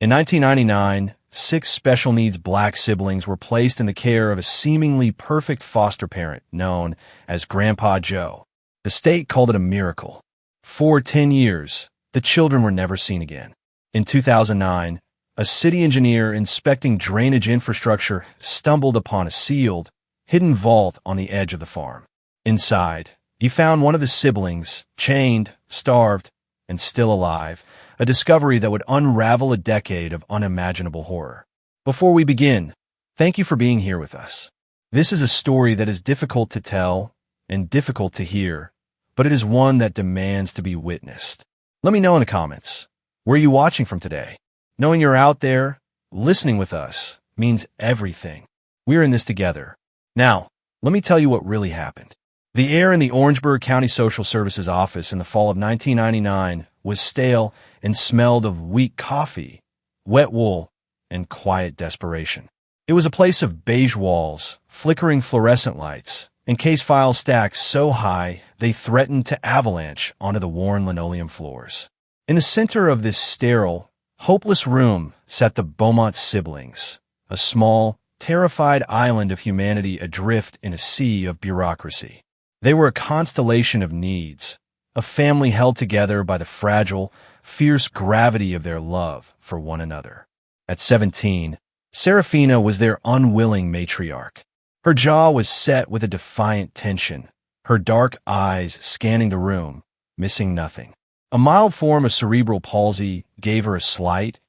In 1999, 6 special needs black siblings were placed in the care of a seemingly perfect foster parent known as Grandpa Joe. The state called it a miracle. For 10 years, the children were never seen again. In 2009, a city engineer inspecting drainage infrastructure stumbled upon a sealed, hidden vault on the edge of the farm. Inside, he found one of the siblings, chained, starved, and still alive, a discovery that would unravel a decade of unimaginable horror. Before we begin, thank you for being here with us. This is a story that is difficult to tell and difficult to hear, but it is one that demands to be witnessed. Let me know in the comments, where are you watching from today? Knowing you're out there, listening with us, means everything. We're in this together. Now, let me tell you what really happened. The air in the Orangeburg County Social Services office in the fall of 1999 was stale and smelled of weak coffee, wet wool, and quiet desperation. It was a place of beige walls, flickering fluorescent lights, and case files stacked so high they threatened to avalanche onto the worn linoleum floors. In the center of this sterile, hopeless room sat the Beaumont siblings, a small, terrified island of humanity adrift in a sea of bureaucracy. They were a constellation of needs, a family held together by the fragile, fierce gravity of their love for one another. At 17, Serafina was their unwilling matriarch. Her jaw was set with a defiant tension, her dark eyes scanning the room, missing nothing. A mild form of cerebral palsy gave her a slight,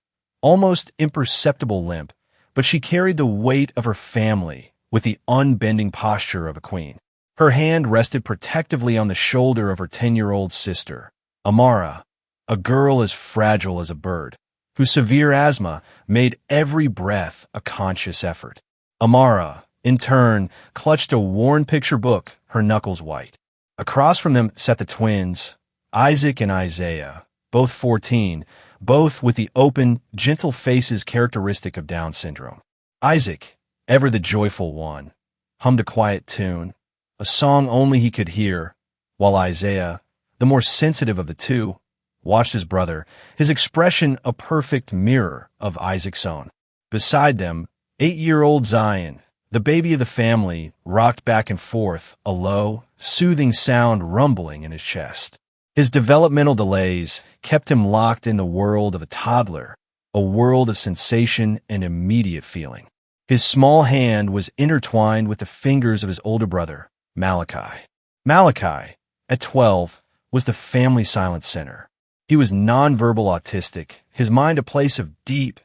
almost imperceptible limp, but she carried the weight of her family with the unbending posture of a queen. Her hand rested protectively on the shoulder of her 10-year-old sister, Amara, a girl as fragile as a bird, whose severe asthma made every breath a conscious effort. Amara, in turn, clutched a worn picture book, her knuckles white. Across from them sat the twins, Isaac and Isaiah, both 14, both with the open, gentle faces characteristic of Down syndrome. Isaac, ever the joyful one, hummed a quiet tune, a song only he could hear, while Isaiah, the more sensitive of the two, watched his brother, his expression a perfect mirror of Isaac's own. Beside them, 8-year-old Zion, the baby of the family, rocked back and forth, a low, soothing sound rumbling in his chest. His developmental delays kept him locked in the world of a toddler, a world of sensation and immediate feeling. His small hand was intertwined with the fingers of his older brother, Malachi. Malachi, at 12, was the family silent center. He was nonverbal autistic, his mind a place of deep,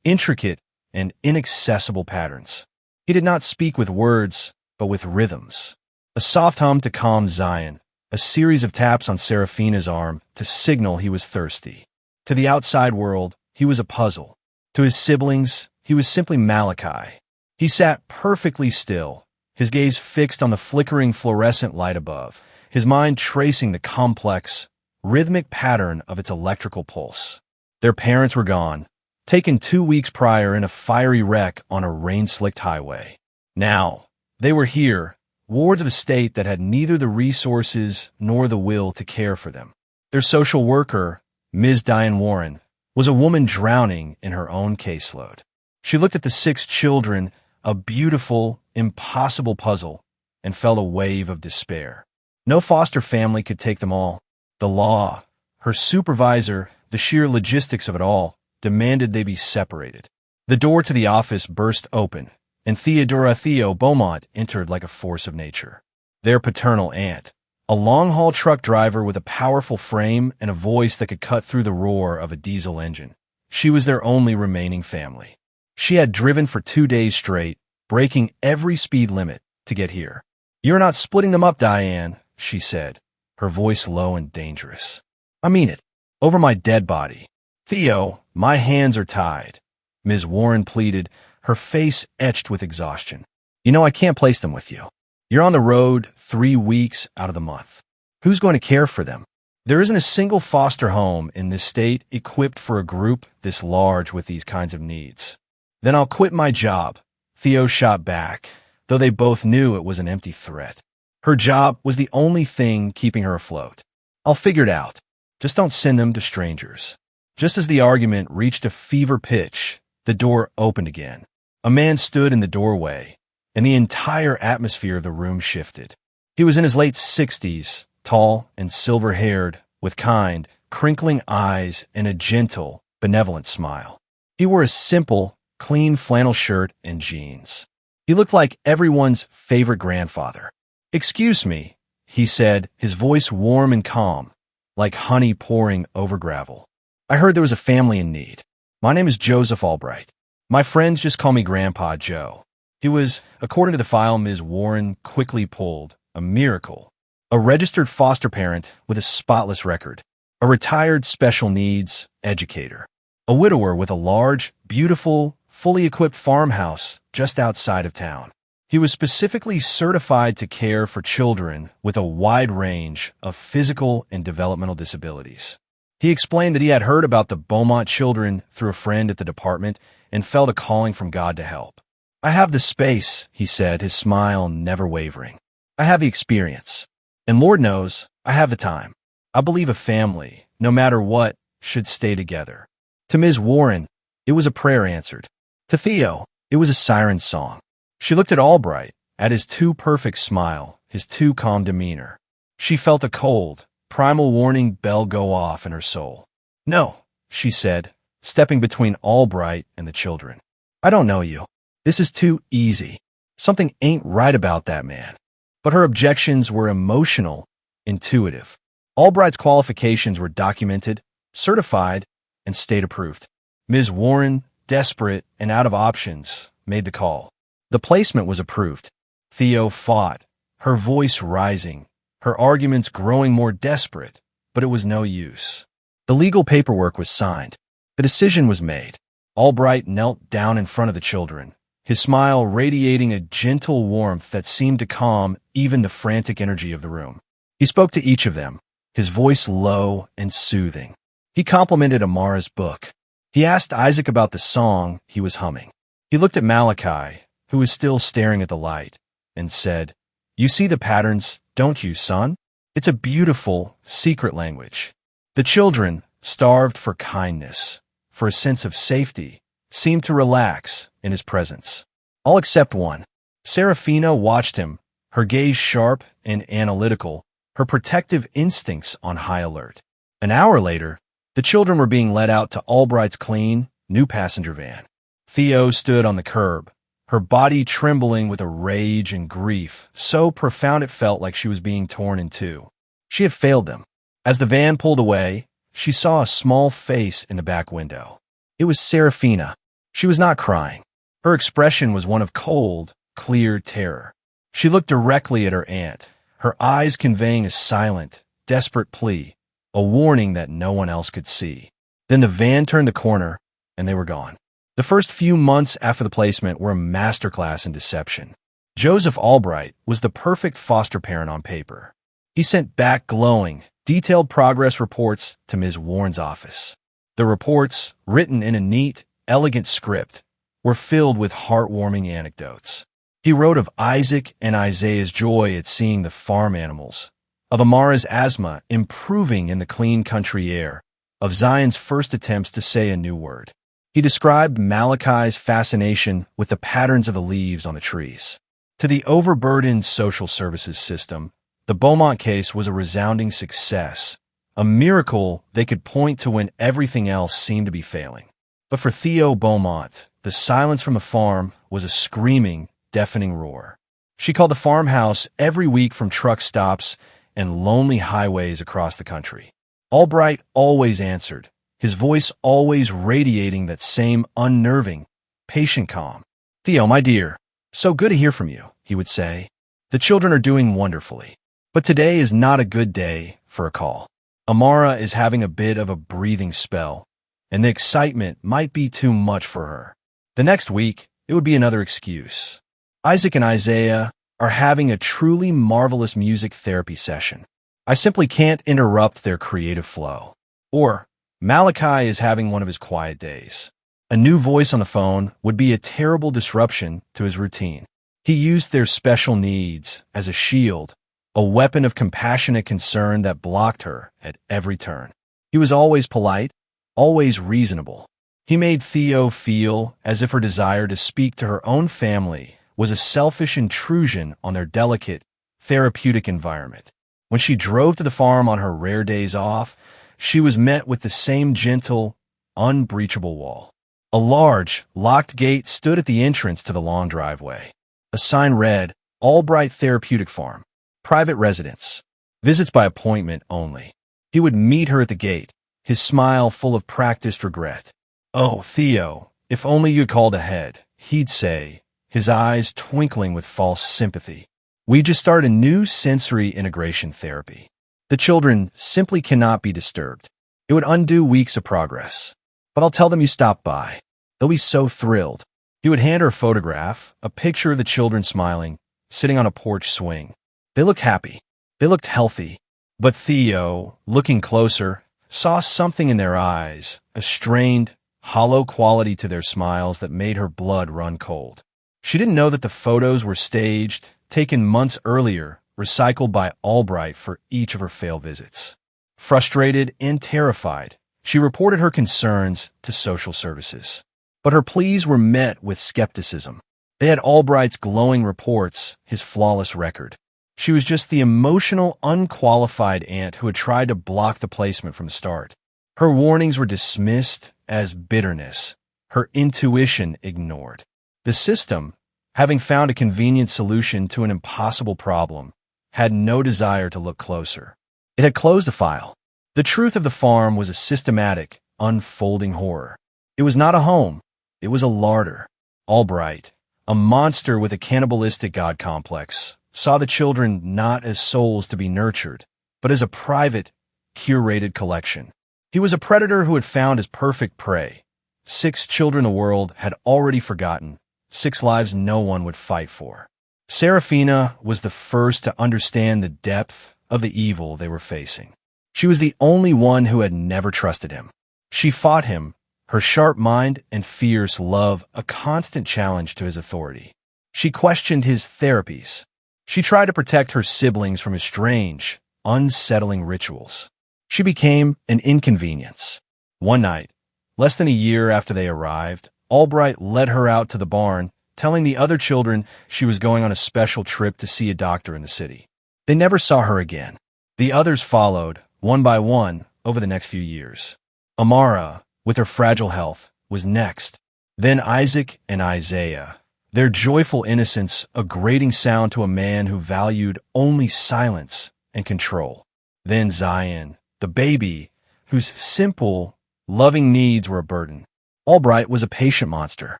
intricate, and inaccessible patterns. He did not speak with words, but with rhythms. A soft hum to calm Zion, a series of taps on Serafina's arm to signal he was thirsty. To the outside world, he was a puzzle. To his siblings, he was simply Malachi. He sat perfectly still, his gaze fixed on the flickering fluorescent light above, his mind tracing the complex, rhythmic pattern of its electrical pulse. Their parents were gone, taken 2 weeks prior in a fiery wreck on a rain-slicked highway. Now, they were here, wards of a state that had neither the resources nor the will to care for them. Their social worker, Ms. Diane Warren, was a woman drowning in her own caseload. She looked at the 6 children, a beautiful, impossible puzzle, and felt a wave of despair. No foster family could take them all. The law, her supervisor, the sheer logistics of it all, demanded they be separated. The door to the office burst open, and Theo Beaumont entered like a force of nature. Their paternal aunt, a long-haul truck driver with a powerful frame and a voice that could cut through the roar of a diesel engine. She was their only remaining family. She had driven for 2 days straight, breaking every speed limit to get here. "You're not splitting them up, Diane," she said, her voice low and dangerous. "I mean it. Over my dead body." "Theo, my hands are tied," Ms. Warren pleaded, her face etched with exhaustion. "You know I can't place them with you. You're on the road 3 weeks out of the month. Who's going to care for them? There isn't a single foster home in this state equipped for a group this large with these kinds of needs." "Then I'll quit my job," Theo shot back, though they both knew it was an empty threat. Her job was the only thing keeping her afloat. "I'll figure it out. Just don't send them to strangers." Just as the argument reached a fever pitch, the door opened again. A man stood in the doorway, and the entire atmosphere of the room shifted. He was in his late 60s, tall and silver-haired, with kind, crinkling eyes and a gentle, benevolent smile. He wore a simple, clean flannel shirt and jeans. He looked like everyone's favorite grandfather. "Excuse me," he said, his voice warm and calm, like honey pouring over gravel. "I heard there was a family in need. My name is Joseph Albright. My friends just call me Grandpa Joe." He was, according to the file Ms. Warren quickly pulled, a miracle. A registered foster parent with a spotless record. A retired special needs educator. A widower with a large, beautiful, fully equipped farmhouse just outside of town. He was specifically certified to care for children with a wide range of physical and developmental disabilities. He explained that he had heard about the Beaumont children through a friend at the department and felt a calling from God to help. "I have the space," he said, his smile never wavering. "I have the experience. And Lord knows, I have the time. I believe a family, no matter what, should stay together." To Ms. Warren, it was a prayer answered. To Theo, it was a siren song. She looked at Albright, at his too perfect smile, his too calm demeanor. She felt a cold, primal warning bell go off in her soul. "No," she said, stepping between Albright and the children. "I don't know you. This is too easy. Something ain't right about that man." But her objections were emotional, intuitive. Albright's qualifications were documented, certified, and state-approved. Ms. Warren, desperate and out of options, made the call. The placement was approved. Theo fought, her voice rising, her arguments growing more desperate, but it was no use. The legal paperwork was signed. The decision was made. Albright knelt down in front of the children, his smile radiating a gentle warmth that seemed to calm even the frantic energy of the room. He spoke to each of them, his voice low and soothing. He complimented Amara's book. He asked Isaac about the song he was humming. He looked at Malachi, who was still staring at the light, and said, "You see the patterns, don't you, son? It's a beautiful, secret language." The children, starved for kindness, for a sense of safety, seemed to relax in his presence. All except one. Serafina watched him, her gaze sharp and analytical, her protective instincts on high alert. An hour later, the children were being led out to Albright's clean, new passenger van. Theo stood on the curb, her body trembling with a rage and grief so profound it felt like she was being torn in two. She had failed them. As the van pulled away, she saw a small face in the back window. It was Serafina. She was not crying. Her expression was one of cold, clear terror. She looked directly at her aunt, her eyes conveying a silent, desperate plea, a warning that no one else could see. Then the van turned the corner, and they were gone. The first few months after the placement were a masterclass in deception. Joseph Albright was the perfect foster parent on paper. He sent back glowing, detailed progress reports to Ms. Warren's office. The reports, written in a neat, elegant script, were filled with heartwarming anecdotes. He wrote of Isaac and Isaiah's joy at seeing the farm animals, of Amara's asthma improving in the clean country air, of Zion's first attempts to say a new word. He described Malachi's fascination with the patterns of the leaves on the trees. To the overburdened social services system, the Beaumont case was a resounding success, a miracle they could point to when everything else seemed to be failing. But for Theo Beaumont, the silence from the farm was a screaming, deafening roar. She called the farmhouse every week from truck stops and lonely highways across the country. Albright always answered, his voice always radiating that same unnerving, patient calm. "Theo, my dear, so good to hear from you," he would say. "The children are doing wonderfully. But today is not a good day for a call. Amara is having a bit of a breathing spell, and the excitement might be too much for her. The next week, it would be another excuse. Isaac and Isaiah are having a truly marvelous music therapy session. I simply can't interrupt their creative flow." Or, "Malachi is having one of his quiet days." A new voice on the phone would be a terrible disruption to his routine. He used their special needs as a shield, a weapon of compassionate concern that blocked her at every turn. He was always polite, always reasonable. He made Theo feel as if her desire to speak to her own family was a selfish intrusion on their delicate, therapeutic environment. When she drove to the farm on her rare days off, she was met with the same gentle, unbreachable wall. A large, locked gate stood at the entrance to the long driveway. A sign read, Albright Therapeutic Farm, private residence, visits by appointment only. He would meet her at the gate, his smile full of practiced regret. "Oh, Theo, if only you'd called ahead," he'd say, his eyes twinkling with false sympathy. "We just started a new sensory integration therapy. The children simply cannot be disturbed. It would undo weeks of progress. But I'll tell them you stopped by. They'll be so thrilled." He would hand her a photograph, a picture of the children smiling, sitting on a porch swing. They looked happy. They looked healthy. But Theo, looking closer, saw something in their eyes, a strained, hollow quality to their smiles that made her blood run cold. She didn't know that the photos were staged, taken months earlier, recycled by Albright for each of her failed visits. Frustrated and terrified, she reported her concerns to social services. But her pleas were met with skepticism. They had Albright's glowing reports, his flawless record. She was just the emotional, unqualified aunt who had tried to block the placement from the start. Her warnings were dismissed as bitterness, her intuition ignored. The system, having found a convenient solution to an impossible problem, had no desire to look closer. It had closed the file. The truth of the farm was a systematic, unfolding horror. It was not a home. It was a larder. Albright, a monster with a cannibalistic god complex, saw the children not as souls to be nurtured, but as a private, curated collection. He was a predator who had found his perfect prey. 6 children the world had already forgotten, 6 lives no one would fight for. Serafina was the first to understand the depth of the evil they were facing. She was the only one who had never trusted him. She fought him, her sharp mind and fierce love a constant challenge to his authority. She questioned his therapies. She tried to protect her siblings from his strange, unsettling rituals. She became an inconvenience. One night, less than a year after they arrived, Albright led her out to the barn, telling the other children she was going on a special trip to see a doctor in the city. They never saw her again. The others followed, one by one, over the next few years. Amara, with her fragile health, was next. Then Isaac and Isaiah, their joyful innocence a grating sound to a man who valued only silence and control. Then Zion, the baby, whose simple, loving needs were a burden. Albright was a patient monster.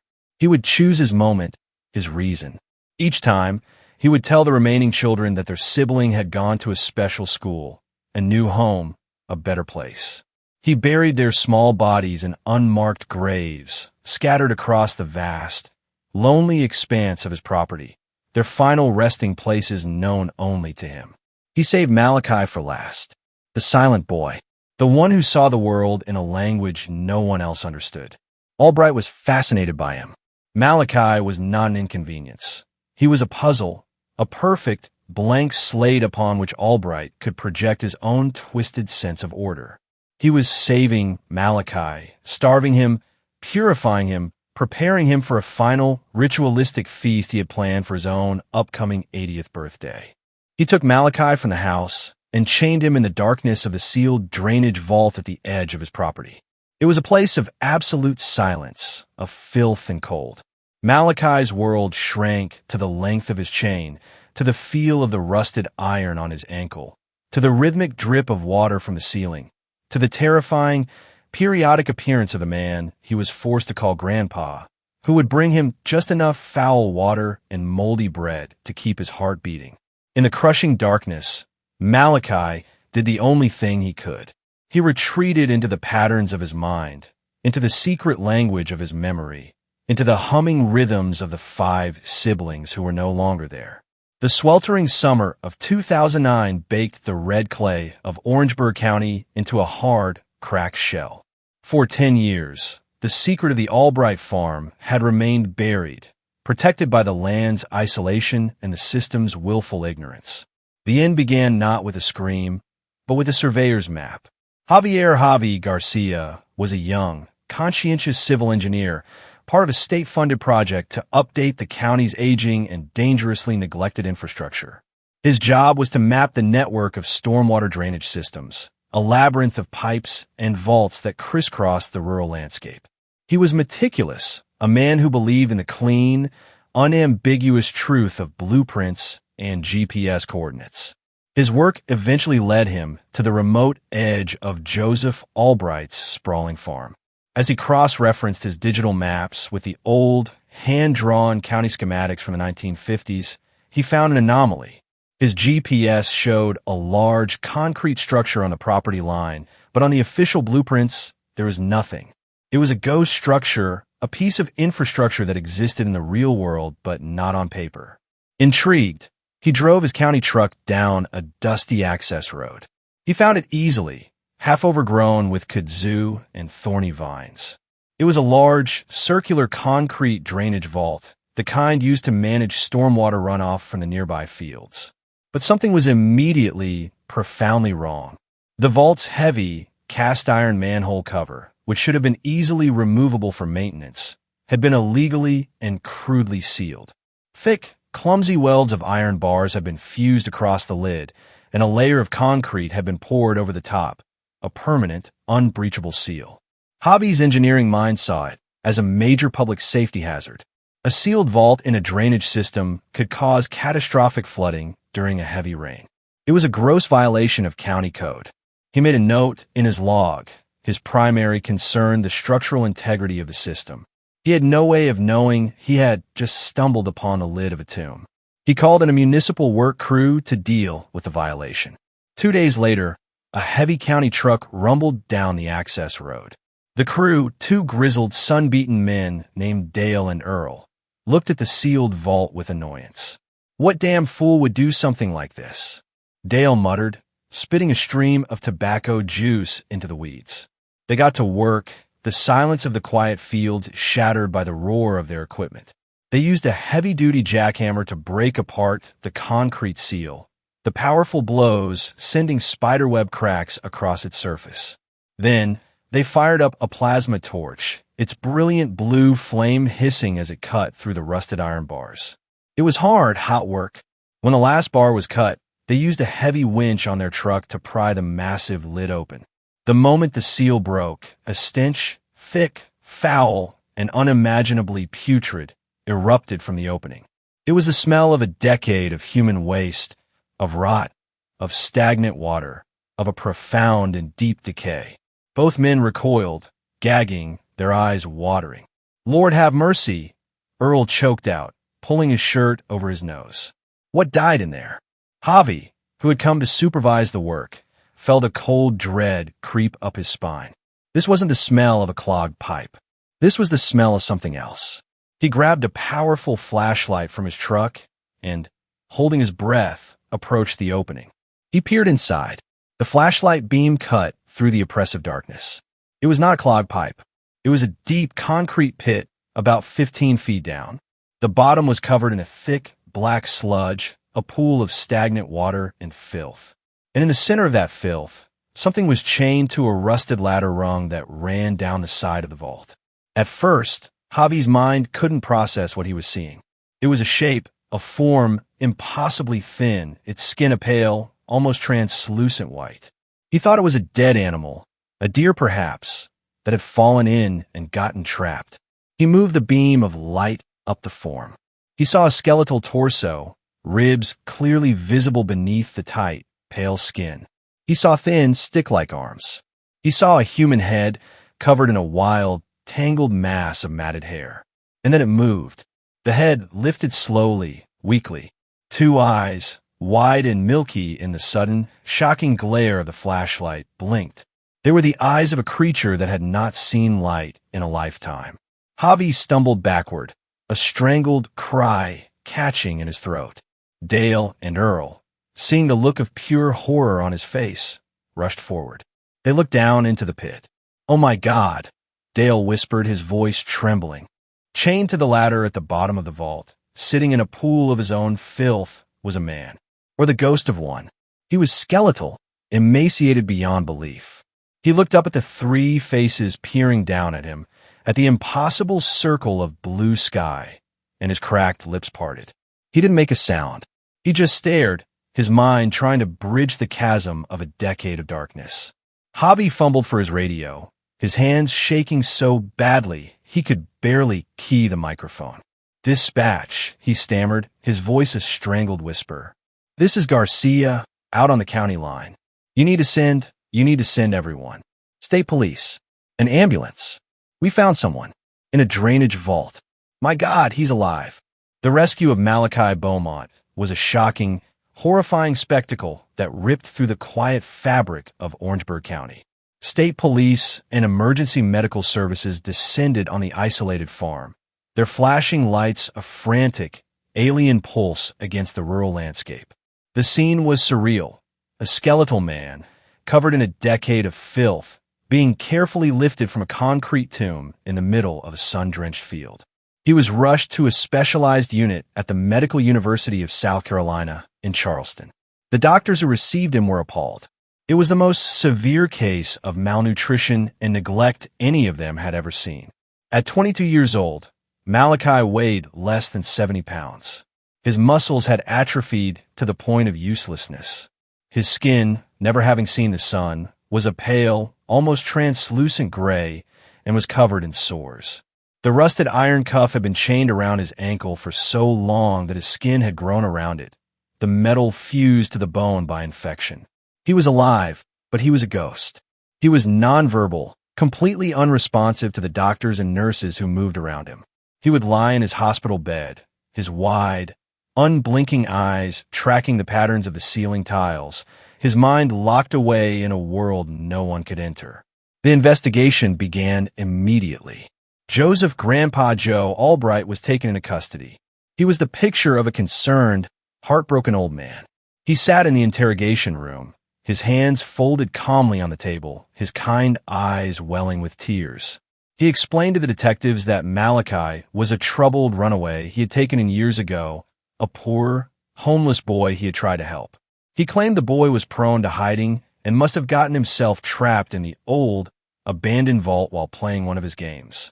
He would choose his moment, his reason. Each time, he would tell the remaining children that their sibling had gone to a special school, a new home, a better place. He buried their small bodies in unmarked graves, scattered across the vast, lonely expanse of his property, their final resting places known only to him. He saved Malachi for last, the silent boy, the one who saw the world in a language no one else understood. Albright was fascinated by him. Malachi was not an inconvenience. He was a puzzle, a perfect, blank slate upon which Albright could project his own twisted sense of order. He was saving Malachi, starving him, purifying him, preparing him for a final, ritualistic feast he had planned for his own upcoming 80th birthday. He took Malachi from the house and chained him in the darkness of the sealed drainage vault at the edge of his property. It was a place of absolute silence, of filth and cold. Malachi's world shrank to the length of his chain, to the feel of the rusted iron on his ankle, to the rhythmic drip of water from the ceiling, to the terrifying, periodic appearance of the man he was forced to call Grandpa, who would bring him just enough foul water and moldy bread to keep his heart beating. In the crushing darkness, Malachi did the only thing he could. He retreated into the patterns of his mind, into the secret language of his memory, into the humming rhythms of the 5 siblings who were no longer there. The sweltering summer of 2009 baked the red clay of Orangeburg County into a hard, cracked shell. For 10 years, the secret of the Albright farm had remained buried, protected by the land's isolation and the system's willful ignorance. The end began not with a scream, but with a surveyor's map. Javi Garcia was a young, conscientious civil engineer, part of a state-funded project to update the county's aging and dangerously neglected infrastructure. His job was to map the network of stormwater drainage systems, a labyrinth of pipes and vaults that crisscrossed the rural landscape. He was meticulous, a man who believed in the clean, unambiguous truth of blueprints and GPS coordinates. His work eventually led him to the remote edge of Joseph Albright's sprawling farm. As he cross-referenced his digital maps with the old, hand-drawn county schematics from the 1950s, he found an anomaly. His GPS showed a large concrete structure on the property line, but on the official blueprints, there was nothing. It was a ghost structure, a piece of infrastructure that existed in the real world but not on paper. Intrigued, he drove his county truck down a dusty access road. He found it easily, half overgrown with kudzu and thorny vines. It was a large, circular concrete drainage vault, the kind used to manage stormwater runoff from the nearby fields. But something was immediately, profoundly wrong. The vault's heavy, cast-iron manhole cover, which should have been easily removable for maintenance, had been illegally and crudely sealed. Thick, clumsy welds of iron bars had been fused across the lid, and a layer of concrete had been poured over the top, a permanent, unbreachable seal. Javi's engineering mind saw it as a major public safety hazard. A sealed vault in a drainage system could cause catastrophic flooding during a heavy rain. It was a gross violation of county code. He made a note in his log, his primary concern the structural integrity of the system. He had no way of knowing he had just stumbled upon the lid of a tomb. He called in a municipal work crew to deal with the violation. 2 days later, a heavy county truck rumbled down the access road. The crew, two grizzled, sun-beaten men named Dale and Earl, looked at the sealed vault with annoyance. What damn fool would do something like this? Dale muttered, spitting a stream of tobacco juice into the weeds. They got to work, the silence of the quiet fields shattered by the roar of their equipment. They used a heavy-duty jackhammer to break apart the concrete seal, the powerful blows sending spiderweb cracks across its surface. Then, they fired up a plasma torch, its brilliant blue flame hissing as it cut through the rusted iron bars. It was hard, hot work. When the last bar was cut, they used a heavy winch on their truck to pry the massive lid open. The moment the seal broke, a stench, thick, foul, and unimaginably putrid, erupted from the opening. It was the smell of a decade of human waste, of rot, of stagnant water, of a profound and deep decay. Both men recoiled, gagging, their eyes watering. "Lord have mercy," Earl choked out, pulling his shirt over his nose. What died in there? Javi, who had come to supervise the work, felt a cold dread creep up his spine. This wasn't the smell of a clogged pipe. This was the smell of something else. He grabbed a powerful flashlight from his truck and, holding his breath, approached the opening. He peered inside. The flashlight beam cut through the oppressive darkness. It was not a clogged pipe. It was a deep concrete pit about 15 feet down. The bottom was covered in a thick, black sludge, a pool of stagnant water and filth. And in the center of that filth, something was chained to a rusted ladder rung that ran down the side of the vault. At first, Javi's mind couldn't process what he was seeing. It was a shape, a form, impossibly thin, its skin a pale, almost translucent white. He thought it was a dead animal, a deer perhaps, that had fallen in and gotten trapped. He moved the beam of light up the form. He saw a skeletal torso, ribs clearly visible beneath the tight, pale skin. He saw thin, stick-like arms. He saw a human head covered in a wild, tangled mass of matted hair. And then it moved. The head lifted slowly, weakly. Two eyes, wide and milky in the sudden, shocking glare of the flashlight, blinked. They were the eyes of a creature that had not seen light in a lifetime. Javi stumbled backward, a strangled cry catching in his throat. Dale and Earl, seeing the look of pure horror on his face, rushed forward. They looked down into the pit. "Oh my God," Dale whispered, his voice trembling. Chained to the ladder at the bottom of the vault, sitting in a pool of his own filth, was a man, or the ghost of one. He was skeletal, emaciated beyond belief. He looked up at the three faces peering down at him, at the impossible circle of blue sky, and his cracked lips parted. He didn't make a sound. He just stared, his mind trying to bridge the chasm of a decade of darkness. Javi fumbled for his radio, his hands shaking so badly he could barely key the microphone. "Dispatch," he stammered, his voice a strangled whisper. "This is Garcia, out on the county line. You need to send everyone. State police. An ambulance. We found someone. In a drainage vault. My God, he's alive." The rescue of Malachi Beaumont was a shocking, horrifying spectacle that ripped through the quiet fabric of Orangeburg County. State police and emergency medical services descended on the isolated farm, their flashing lights a frantic, alien pulse against the rural landscape. The scene was surreal. A skeletal man, covered in a decade of filth, being carefully lifted from a concrete tomb in the middle of a sun-drenched field. He was rushed to a specialized unit at the Medical University of South Carolina in Charleston. The doctors who received him were appalled. It was the most severe case of malnutrition and neglect any of them had ever seen. At 22 years old, Malachi weighed less than 70 pounds. His muscles had atrophied to the point of uselessness. His skin, never having seen the sun, was a pale, almost translucent gray and was covered in sores. The rusted iron cuff had been chained around his ankle for so long that his skin had grown around it, the metal fused to the bone by infection. He was alive, but he was a ghost. He was nonverbal, completely unresponsive to the doctors and nurses who moved around him. He would lie in his hospital bed, his wide, unblinking eyes tracking the patterns of the ceiling tiles, his mind locked away in a world no one could enter. The investigation began immediately. Joseph Grandpa Joe Albright was taken into custody. He was the picture of a concerned, heartbroken old man. He sat in the interrogation room, his hands folded calmly on the table, his kind eyes welling with tears. He explained to the detectives that Malachi was a troubled runaway he had taken in years ago, a poor, homeless boy he had tried to help. He claimed the boy was prone to hiding and must have gotten himself trapped in the old, abandoned vault while playing one of his games.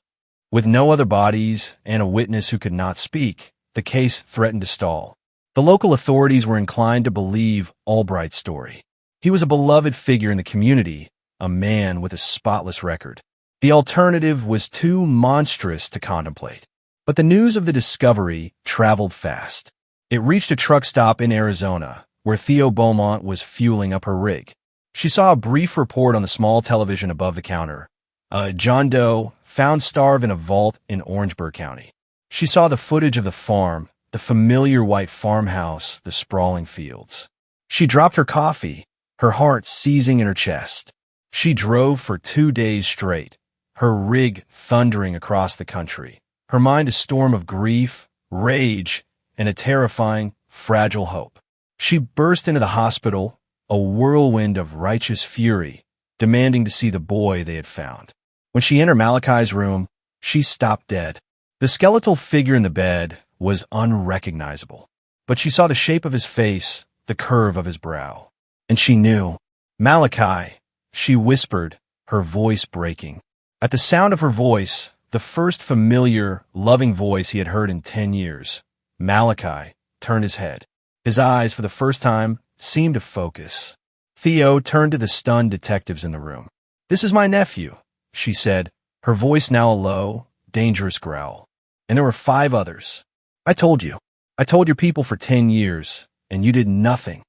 With no other bodies and a witness who could not speak, the case threatened to stall. The local authorities were inclined to believe Albright's story. He was a beloved figure in the community, a man with a spotless record. The alternative was too monstrous to contemplate. But the news of the discovery traveled fast. It reached a truck stop in Arizona, where Theo Beaumont was fueling up her rig. She saw a brief report on the small television above the counter. John Doe found starved in a vault in Orangeburg County. She saw the footage of the farm, the familiar white farmhouse, the sprawling fields. She dropped her coffee, her heart seizing in her chest. She drove for 2 days straight, her rig thundering across the country, her mind a storm of grief, rage, and a terrifying, fragile hope. She burst into the hospital, a whirlwind of righteous fury, demanding to see the boy they had found. When she entered Malachi's room, she stopped dead. The skeletal figure in the bed was unrecognizable, but she saw the shape of his face, the curve of his brow. And she knew. "Malachi," she whispered, her voice breaking. At the sound of her voice, the first familiar, loving voice he had heard in 10 years, Malachi turned his head. His eyes, for the first time, seemed to focus. Theo turned to the stunned detectives in the room. "This is my nephew," she said, her voice now a low, dangerous growl. "And there were 5 others. I told you your people for 10 years, and you did nothing."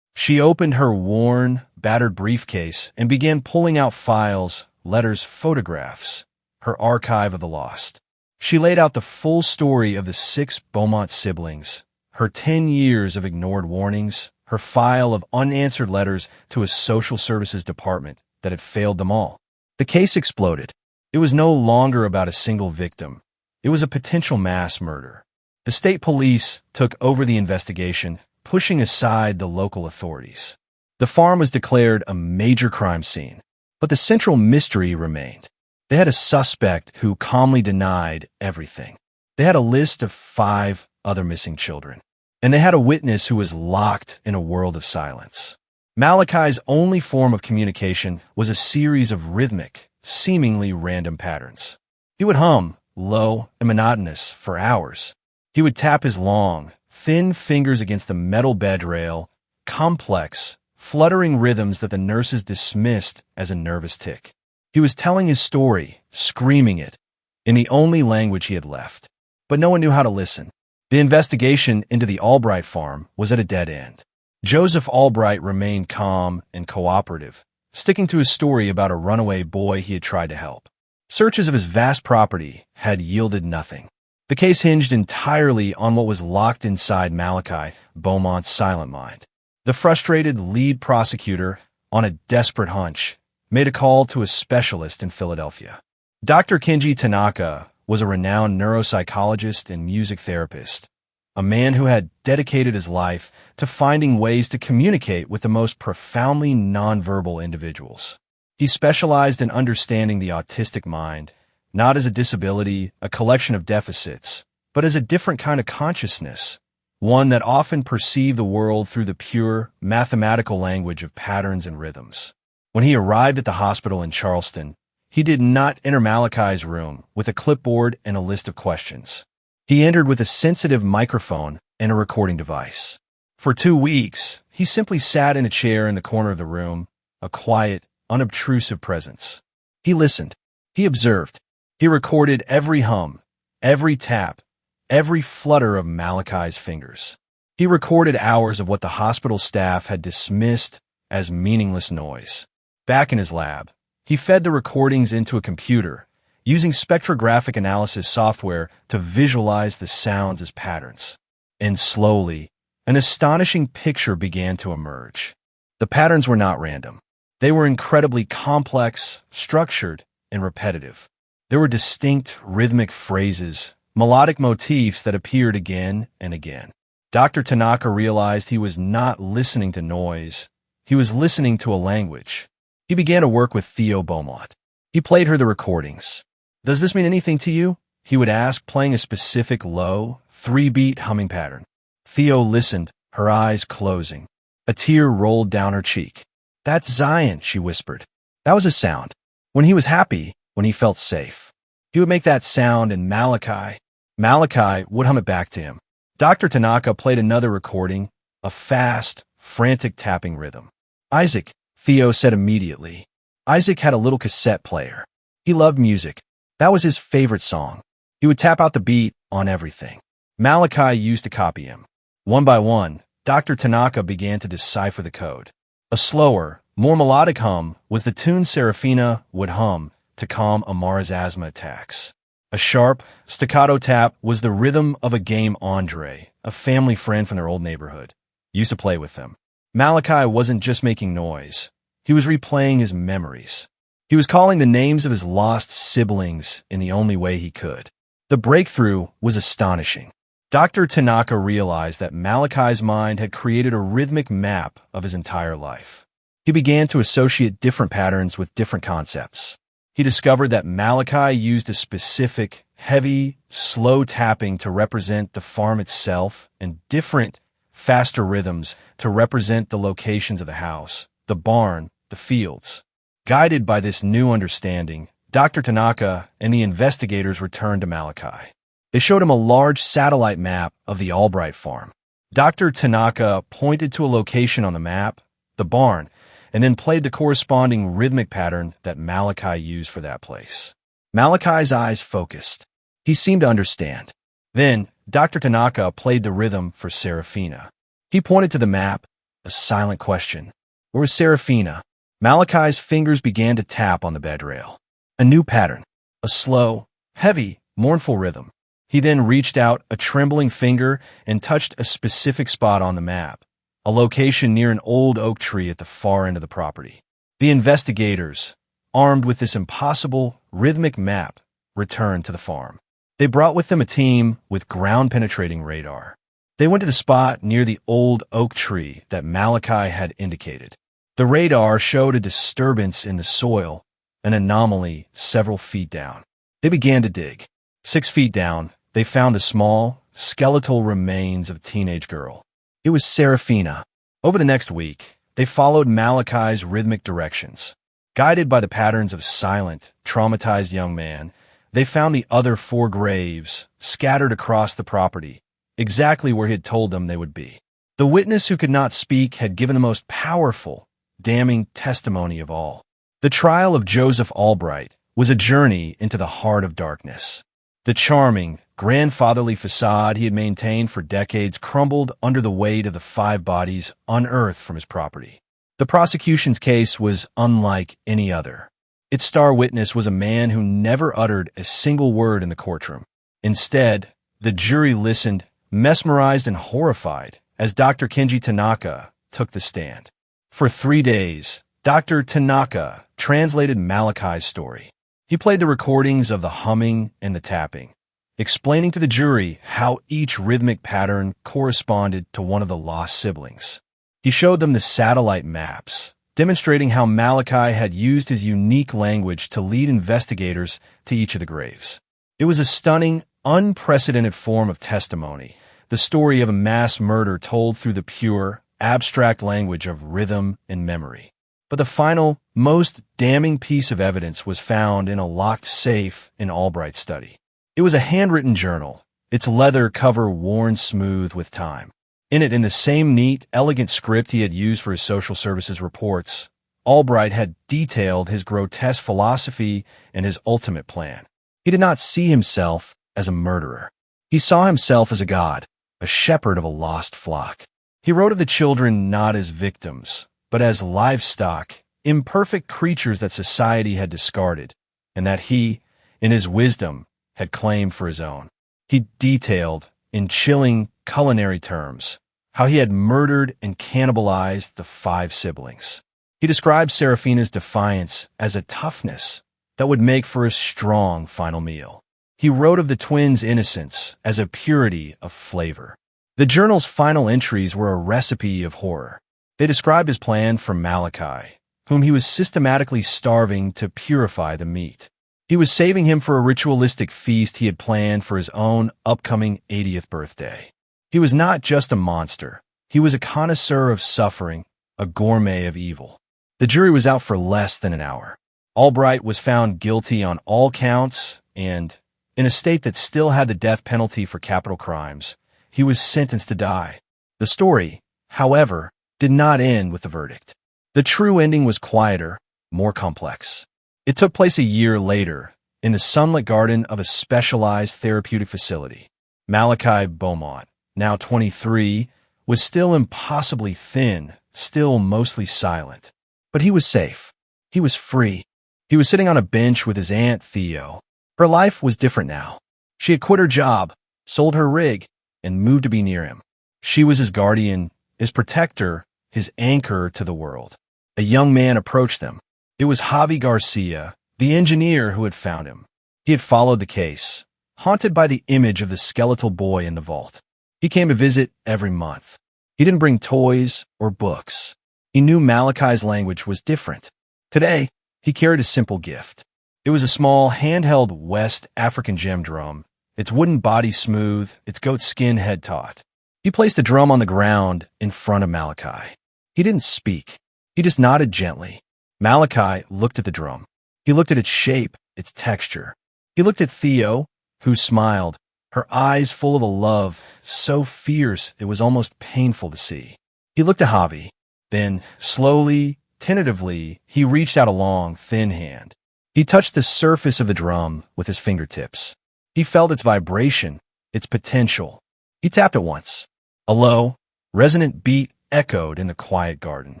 She opened her worn, battered briefcase and began pulling out files, letters, photographs, her archive of the lost. She laid out the full story of the 6 Beaumont siblings, her 10 years of ignored warnings, her file of unanswered letters to a social services department that had failed them all. The case exploded. It was no longer about a single victim. It was a potential mass murder. The state police took over the investigation, pushing aside the local authorities. The farm was declared a major crime scene, but the central mystery remained. They had a suspect who calmly denied everything. They had a list of 5 other missing children, and they had a witness who was locked in a world of silence. Malachi's only form of communication was a series of rhythmic, seemingly random patterns. He would hum, low and monotonous, for hours. He would tap his long, thin fingers against the metal bed rail, complex, fluttering rhythms that the nurses dismissed as a nervous tic. He was telling his story, screaming it, in the only language he had left. But no one knew how to listen. The investigation into the Albright farm was at a dead end. Joseph Albright remained calm and cooperative, sticking to his story about a runaway boy he had tried to help. Searches of his vast property had yielded nothing. The case hinged entirely on what was locked inside Malachi Beaumont's silent mind. The frustrated lead prosecutor, on a desperate hunch, made a call to a specialist in Philadelphia. Dr. Kenji Tanaka was a renowned neuropsychologist and music therapist, a man who had dedicated his life to finding ways to communicate with the most profoundly nonverbal individuals. He specialized in understanding the autistic mind, not as a disability, a collection of deficits, but as a different kind of consciousness, one that often perceived the world through the pure, mathematical language of patterns and rhythms. When he arrived at the hospital in Charleston, he did not enter Malachi's room with a clipboard and a list of questions. He entered with a sensitive microphone and a recording device. For 2 weeks, he simply sat in a chair in the corner of the room, a quiet, unobtrusive presence. He listened. He observed. He recorded every hum, every tap, every flutter of Malachi's fingers. He recorded hours of what the hospital staff had dismissed as meaningless noise. Back in his lab, he fed the recordings into a computer, using spectrographic analysis software to visualize the sounds as patterns. And slowly, an astonishing picture began to emerge. The patterns were not random. They were incredibly complex, structured, and repetitive. There were distinct rhythmic phrases, melodic motifs that appeared again and again. Dr. Tanaka realized he was not listening to noise. He was listening to a language. He began to work with Theo Beaumont. He played her the recordings. "Does this mean anything to you?" he would ask, playing a specific low, 3-beat humming pattern. Theo listened, her eyes closing. A tear rolled down her cheek. "That's Zion," she whispered. That was a sound. When he was happy, when he felt safe. He would make that sound, and Malachi would hum it back to him. Dr. Tanaka played another recording, a fast, frantic tapping rhythm. "Isaac," Theo said immediately. Isaac had a little cassette player. He loved music. That was his favorite song. He would tap out the beat on everything. Malachi used to copy him. One by one, Dr. Tanaka began to decipher the code. A slower, more melodic hum was the tune Serafina would hum to calm Amara's asthma attacks. A sharp, staccato tap was the rhythm of a game Andre, a family friend from their old neighborhood, used to play with them. Malachi wasn't just making noise. He was replaying his memories. He was calling the names of his lost siblings in the only way he could. The breakthrough was astonishing. Dr. Tanaka realized that Malachi's mind had created a rhythmic map of his entire life. He began to associate different patterns with different concepts. He discovered that Malachi used a specific, heavy, slow tapping to represent the farm itself and different, faster rhythms to represent the locations of the house, the barn, the fields. Guided by this new understanding, Dr. Tanaka and the investigators returned to Malachi. They showed him a large satellite map of the Albright farm. Dr. Tanaka pointed to a location on the map, the barn, and then played the corresponding rhythmic pattern that Malachi used for that place. Malachi's eyes focused. He seemed to understand. Then, Dr. Tanaka played the rhythm for Serafina. He pointed to the map, a silent question. Where was Serafina? Malachi's fingers began to tap on the bed rail. A new pattern, a slow, heavy, mournful rhythm. He then reached out a trembling finger and touched a specific spot on the map, a location near an old oak tree at the far end of the property. The investigators, armed with this impossible, rhythmic map, returned to the farm. They brought with them a team with ground-penetrating radar. They went to the spot near the old oak tree that Malachi had indicated. The radar showed a disturbance in the soil, an anomaly several feet down. They began to dig. 6 feet down, they found the small, skeletal remains of a teenage girl. It was Serafina. Over the next week, They followed Malachi's rhythmic directions. Guided by the patterns of silent, traumatized young man, they found the other 4 graves scattered across the property, exactly where he had told them they would be. The witness who could not speak had given the most powerful, damning testimony of all. The trial of Joseph Albright was a journey into the heart of darkness. The charming, grandfatherly facade he had maintained for decades crumbled under the weight of the 5 bodies unearthed from his property. The prosecution's case was unlike any other. Its star witness was a man who never uttered a single word in the courtroom. Instead, the jury listened, mesmerized and horrified, as Dr. Kenji Tanaka took the stand. For 3 days, Dr. Tanaka translated Malachi's story. He played the recordings of the humming and the tapping, explaining to the jury how each rhythmic pattern corresponded to one of the lost siblings. He showed them the satellite maps, demonstrating how Malachi had used his unique language to lead investigators to each of the graves. It was a stunning, unprecedented form of testimony, the story of a mass murder told through the pure, abstract language of rhythm and memory. But the final, most damning piece of evidence was found in a locked safe in Albright's study. It was a handwritten journal, its leather cover worn smooth with time. In it, in the same neat, elegant script he had used for his social services reports, Albright had detailed his grotesque philosophy and his ultimate plan. He did not see himself as a murderer. He saw himself as a god, a shepherd of a lost flock. He wrote of the children not as victims, but as livestock, imperfect creatures that society had discarded, and that he, in his wisdom, had claimed for his own. He detailed, in chilling culinary terms, how he had murdered and cannibalized the 5 siblings. He described Serafina's defiance as a toughness that would make for a strong final meal. He wrote of the twins' innocence as a purity of flavor. The journal's final entries were a recipe of horror. They described his plan for Malachi, whom he was systematically starving to purify the meat. He was saving him for a ritualistic feast he had planned for his own upcoming 80th birthday. He was not just a monster. He was a connoisseur of suffering, a gourmet of evil. The jury was out for less than an hour. Albright was found guilty on all counts, and, in a state that still had the death penalty for capital crimes, he was sentenced to die. The story, however, did not end with the verdict. The true ending was quieter, more complex. It took place a year later, in the sunlit garden of a specialized therapeutic facility. Malachi Beaumont, now 23, was still impossibly thin, still mostly silent. But he was safe. He was free. He was sitting on a bench with his aunt Theo. Her life was different now. She had quit her job, sold her rig, and moved to be near him. She was his guardian, his protector, his anchor to the world. A young man approached them. It was Javi Garcia, the engineer who had found him. He had followed the case, haunted by the image of the skeletal boy in the vault. He came to visit every month. He didn't bring toys or books. He knew Malachi's language was different. Today, he carried a simple gift. It was a small, handheld West African gem drum, its wooden body smooth, its goat skin head taut. He placed the drum on the ground in front of Malachi. He didn't speak. He just nodded gently. Malachi looked at the drum. He looked at its shape, its texture. He looked at Theo, who smiled, her eyes full of a love so fierce it was almost painful to see. He looked at Javi. Then, slowly, tentatively, he reached out a long, thin hand. He touched the surface of the drum with his fingertips. He felt its vibration, its potential. He tapped it once. A low, resonant beat echoed in the quiet garden.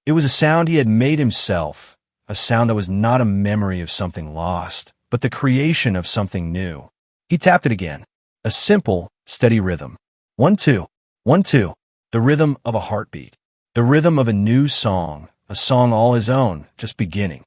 It was a sound he had made himself, a sound that was not a memory of something lost, but the creation of something new. He tapped it again. A simple, steady rhythm. 1, 2, 1, 2. The rhythm of a heartbeat. The rhythm of a new song, a song all his own, just beginning.